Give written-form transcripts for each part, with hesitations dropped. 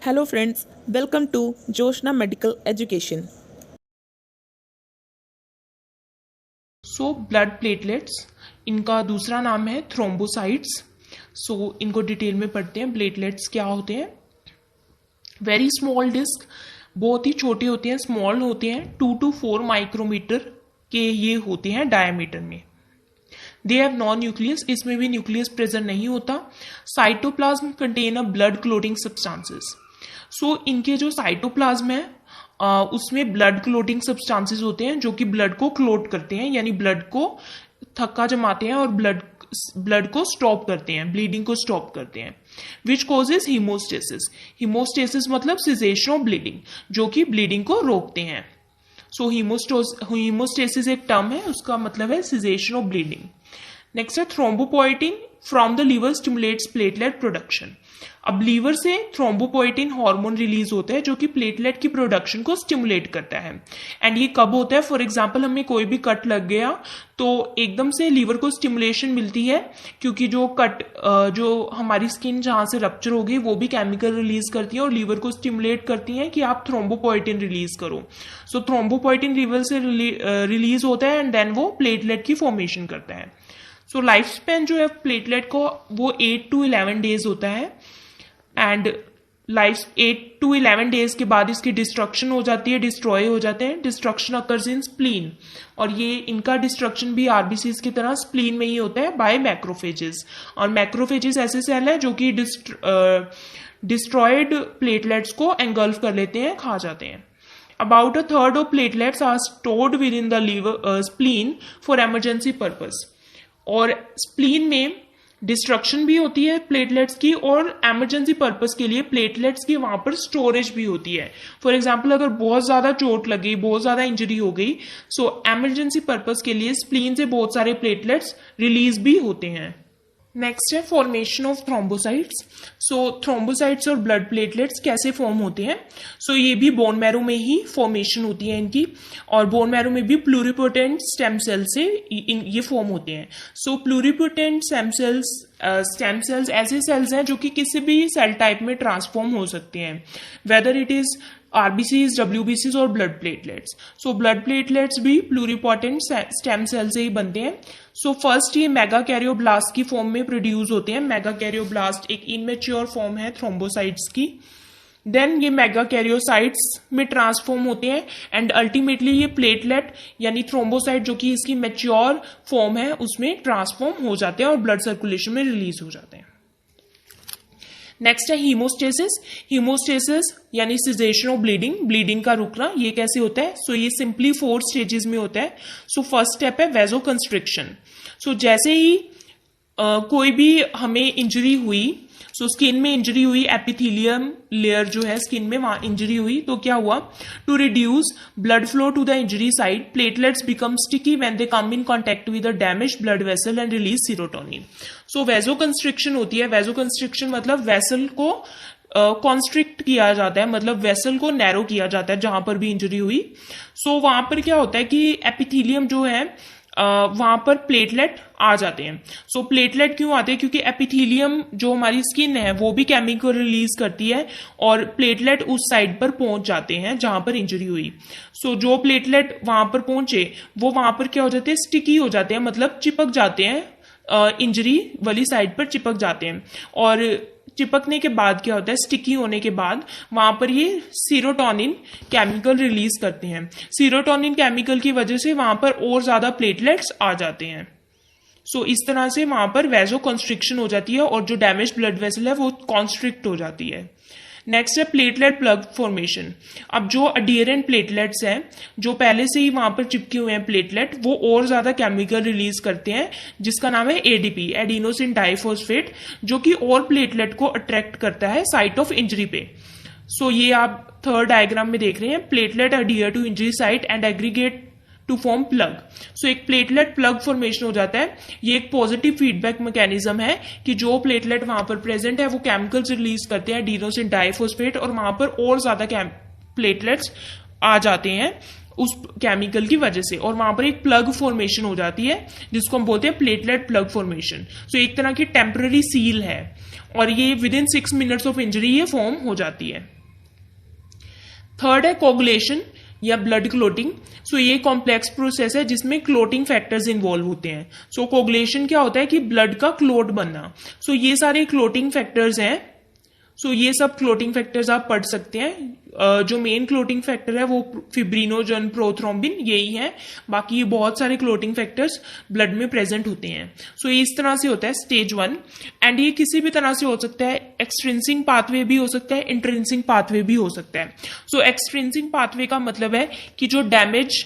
Hello friends, welcome to Joshna Medical Education. Blood platelets, इनका दूसरा नाम है थ्रोम्बोसाइट्स। इनको डिटेल में पढ़ते हैं। प्लेटलेट्स क्या होते हैं? वेरी स्मॉल डिस्क, बहुत ही छोटे होते हैं, स्मॉल होते हैं, 2 to 4 माइक्रोमीटर के ये होते हैं डायमीटर में। दे हैव नॉन न्यूक्लियस, इसमें भी न्यूक्लियस प्रेजेंट नहीं होता। Cytoplasm contain a blood clotting substances. इनके जो साइटोप्लाज्म है उसमें ब्लड क्लोटिंग सब्सटेंसेस होते हैं जो कि ब्लड को क्लोट करते हैं, यानी ब्लड को थक्का जमाते हैं और ब्लड को स्टॉप करते हैं, ब्लीडिंग को स्टॉप करते हैं। Which causes haemostasis. हीमोस्टेसिस मतलब सिसेशन ऑफ ब्लीडिंग, जो कि ब्लीडिंग को रोकते हैं। हीमोस्टेसिस एक टर्म है, उसका मतलब है सिसेशन ऑफ ब्लीडिंग। नेक्स्ट है thrombopoietin from the liver stimulates platelet production. अब लीवर से थ्रोम्बोपोएटिन हार्मोन रिलीज होता है जो कि प्लेटलेट की प्रोडक्शन को स्टिमुलेट करता है। एंड ये कब होता है? फॉर एग्जांपल हमें कोई भी कट लग गया तो एकदम से लीवर को स्टिमुलेशन मिलती है, क्योंकि जो हमारी स्किन जहां से रप्चर हो गई वो भी केमिकल रिलीज करती है और लीवर को स्टिमुलेट करती है कि आप थ्रोम्बोपोएटिन रिलीज करो। थ्रोम्बोपोएटिन लीवर से रिलीज होता है एंड देन वो प्लेटलेट की फॉर्मेशन करता है। लाइफ स्पैन जो है प्लेटलेट को वो 8 to 11 डेज होता है। एंड 8 to 11 डेज के बाद इसकी डिस्ट्रक्शन हो जाती है, डिस्ट्रॉय हो जाते हैं। डिस्ट्रक्शन अकर्स इन स्प्लीन, और ये इनका डिस्ट्रक्शन भी आरबीसीज की तरह स्प्लीन में ही होता है बाय मैक्रोफेजेस। और मैक्रोफेजेस ऐसे सेल है जो कि डिस्ट्रॉयड प्लेटलेट्स को एंगल्फ कर लेते हैं, खा जाते हैं। About a third of platelets are stored within the liver spleen for emergency purpose। और स्प्लीन में डिस्ट्रक्शन भी होती है प्लेटलेट्स की और एमरजेंसी पर्पस के लिए प्लेटलेट्स की वहां पर स्टोरेज भी होती है। फॉर एग्जांपल अगर बहुत ज्यादा चोट लगी, बहुत ज्यादा इंजरी हो गई, एमरजेंसी पर्पस के लिए स्प्लीन से बहुत सारे प्लेटलेट्स रिलीज भी होते हैं। नेक्स्ट है फॉर्मेशन ऑफ थ्रोम्बोसाइट्स। थ्रोम्बोसाइट्स और ब्लड प्लेटलेट्स कैसे फॉर्म होते हैं? ये भी बोन मैरो में ही फॉर्मेशन होती है इनकी, और बोन मैरो में भी प्लूरिपोटेंट स्टेम सेल से ये फॉर्म होते हैं। प्लूरिपोटेंट स्टेम सेल्स ऐसे सेल्स हैं जो कि किसी भी सेल टाइप में ट्रांसफॉर्म हो सकते हैं, वेदर इट इज आरबीसीज, डब्ल्यूबीसीज और ब्लड प्लेटलेट्स। ब्लड प्लेटलेट्स भी प्लूरिपोटेंट स्टेम सेल से ही बनते हैं। फर्स्ट ये मेगाकैरियोब्लास्ट की फॉर्म में प्रोड्यूस होते हैं। मेगाकैरियोब्लास्ट एक इनमेच्योर फॉर्म है थ्रोम्बोसाइट्स की। देन ये मेगाकैरियोसाइट्स में ट्रांसफॉर्म होते हैं एंड अल्टीमेटली ये प्लेटलेट यानी थ्रोम्बोसाइट जो कि इसकी मैच्योर फॉर्म है उसमें ट्रांसफॉर्म हो जाते हैं और ब्लड सर्कुलेशन में रिलीज हो जाते हैं। नेक्स्ट है हीमोस्टेसिस। हीमोस्टेसिस यानी सिसेशन ऑफ ब्लीडिंग, ब्लीडिंग का रुकना। ये कैसे होता है? ये सिंपली 4 स्टेजेस में होता है। फर्स्ट स्टेप है वेजोकंस्ट्रिक्शन। जैसे ही कोई भी हमें इंजरी हुई, स्किन में इंजरी हुई, एपिथेलियम लेयर जो है स्किन में वहां इंजरी हुई, तो क्या हुआ? To reduce blood flow to the injury site, platelets become sticky when they come in contact with the damage blood vessel and release serotonin. Vasoconstriction होती है। वेजोकंस्ट्रिक्शन मतलब वेसल को कॉन्स्ट्रिक्ट किया जाता है, मतलब वेसल को नैरो किया जाता है जहां पर भी इंजरी हुई। वहां पर क्या होता है कि एपिथेलियम जो है वहां पर प्लेटलेट आ जाते हैं। प्लेटलेट क्यों आते हैं? क्योंकि एपिथेलियम जो हमारी स्किन है वो भी केमिकल रिलीज करती है और प्लेटलेट उस साइड पर पहुंच जाते हैं जहां पर इंजरी हुई। जो प्लेटलेट वहां पर पहुंचे वो वहां पर क्या हो जाते हैं? स्टिकी हो जाते हैं, मतलब चिपक जाते हैं, इंजरी वाली साइड पर चिपक जाते हैं। और चिपकने के बाद क्या होता है? स्टिकी होने के बाद वहां पर ये सीरोटोनिन केमिकल रिलीज करते हैं। सीरोटोनिन केमिकल की वजह से वहां पर और ज्यादा प्लेटलेट्स आ जाते हैं। इस तरह से वहां पर वेजो कंस्ट्रिक्शन हो जाती है और जो डैमेज ब्लड वेसल है वो कॉन्स्ट्रिक्ट हो जाती है। नेक्स्ट है प्लेटलेट प्लग फॉर्मेशन। अब जो अडियरेंट प्लेटलेट्स हैं, जो पहले से ही वहां पर चिपके हुए हैं प्लेटलेट, वो और ज्यादा केमिकल रिलीज करते हैं जिसका नाम है एडीपी, एडिनोसिन डाइफॉस्फेट, जो कि और प्लेटलेट को अट्रैक्ट करता है साइट ऑफ इंजरी पे। ये आप थर्ड डायग्राम में देख रहे हैं। Platelet adhere to injury site and aggregate to form plug. एक प्लेटलेट प्लग फॉर्मेशन हो जाता है। ये एक पॉजिटिव फीडबैक मैकेनिज्म है कि जो प्लेटलेट वहां पर प्रेजेंट है वो केमिकल्स रिलीज करते हैं, एडिनोसिन डाइफॉस्फेट, और वहां पर और ज्यादा प्लेटलेट्स आ जाते हैं उस केमिकल की वजह से, और वहां पर एक प्लग फॉर्मेशन हो जाती है जिसको हम बोलते हैं प्लेटलेट प्लग फॉर्मेशन। सो एक तरह की टेम्पररी सील है, और ये with in 6 minutes of injury ये फॉर्म हो जाती है। थर्ड है कोगुलेशन या ब्लड क्लोटिंग। सो ये कॉम्प्लेक्स प्रोसेस है जिसमें क्लोटिंग फैक्टर्स इन्वॉल्व होते हैं। सो कोगुलेशन क्या होता है कि ब्लड का क्लोट बनना। सो ये सारे क्लोटिंग फैक्टर्स हैं। सो ये सब क्लोटिंग फैक्टर्स आप पढ़ सकते हैं। जो मेन क्लोटिंग फैक्टर है वो फिब्रिनोजन, प्रोथ्रोम्बिन, यही है। बाकी ये बहुत सारे क्लोटिंग फैक्टर्स ब्लड में प्रेजेंट होते हैं। सो ये इस तरह से होता है स्टेज 1, एंड ये किसी भी तरह से हो सकता है। एक्सट्रिंसिक पाथवे भी हो सकता है, इंट्रिंसिक पाथवे भी हो सकता है। सो एक्सट्रिंसिक पाथवे का मतलब है कि जो डैमेज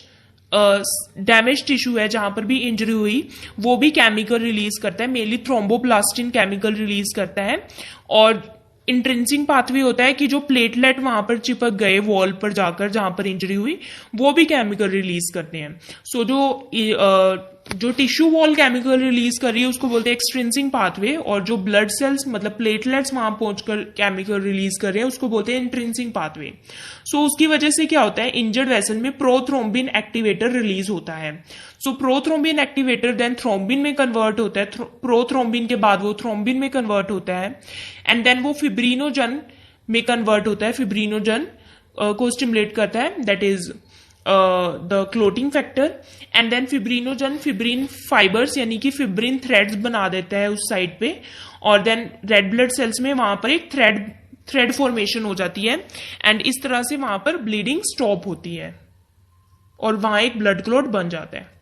टिश्यू है, जहां पर भी इंजरी हुई, वो भी केमिकल रिलीज करता है, मेनली थ्रोम्बोप्लास्टिन केमिकल रिलीज करता है। और इंट्रिंसिक पाथवे होता है कि जो प्लेटलेट वहां पर चिपक गए वॉल पर जाकर जहां पर इंजरी हुई, वो भी केमिकल रिलीज करते हैं। सो जो टिश्यू वॉल केमिकल रिलीज कर रही है उसको बोलते हैं एक्सट्रिंसिक पाथवे, और जो ब्लड सेल्स मतलब प्लेटलेट्स वहां पहुंचकर केमिकल रिलीज कर रहे हैं उसको बोलते हैं इंट्रिंसिक पाथवे। सो उसकी वजह से क्या होता है, इंजर्ड वेसल में प्रोथ्रोम्बिन एक्टिवेटर रिलीज होता है। So prothrombin activator then thrombin में कन्वर्ट होता है, प्रोथ्रोम्बिन के बाद वो थ्रोम्बिन में कन्वर्ट होता है, एंड देन वो फिब्रिनोजन में कन्वर्ट होता है, फिब्रिनोजन को स्टिमुलेट करता है, that is the clotting factor. And then fibrinogen fibrin fibres यानी कि फिब्रिन थ्रेड्स बना देता है उस साइड पे, और देन रेड ब्लड सेल्स में वहां पर एक थ्रेड फॉर्मेशन हो जाती है, एंड इस तरह से वहां पर ब्लीडिंग स्टॉप होती है और वहां एक ब्लड क्लॉट बन जाता है।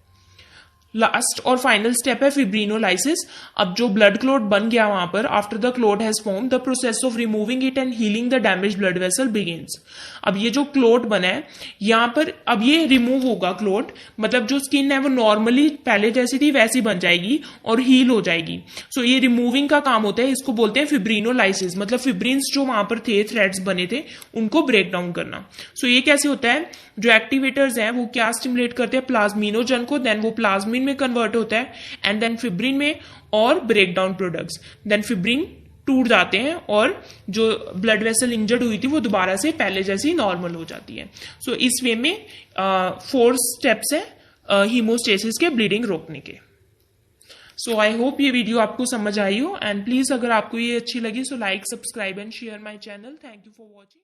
लास्ट और फाइनल स्टेप है फिब्रिनोलाइसिस। अब जो ब्लड क्लॉट बन गया वहां पर, after the clot has form, the process of removing it and healing the damage blood vessel begins. अब ये जो क्लॉट बना है यहां पर, अब ये रिमूव होगा क्लॉट, मतलब जो स्किन है वो नॉर्मली पहले जैसी थी वैसी बन जाएगी और हील हो जाएगी। सो ये रिमूविंग का काम होता है, इसको बोलते हैं फिब्रिनोलाइसिस, मतलब फिब्रिन्स जो वहां पर थे, थ्रेड्स बने थे, उनको ब्रेक डाउन करना। सो ये कैसे होता है, जो एक्टिवेटर्स हैं वो क्या स्टिमुलेट करते हैं, प्लाज्मिनोजन को, देन वो प्लाज्मिन में कन्वर्ट होता है, एंड देन फिब्रिन में, और break down products, then fibrin टूट जाते हैं और जो ब्लड वेसल इंजर्ड हुई थी वो दोबारा से पहले जैसी नॉर्मल हो जाती है। सो इस वे में 4 स्टेप्स है हीमोस्टेसिस के ब्लीडिंग रोकने के। सो आई होप ये वीडियो आपको समझ आई हो, एंड प्लीज अगर आपको ये अच्छी लगी so like, subscribe and share my channel. Thank you for watching.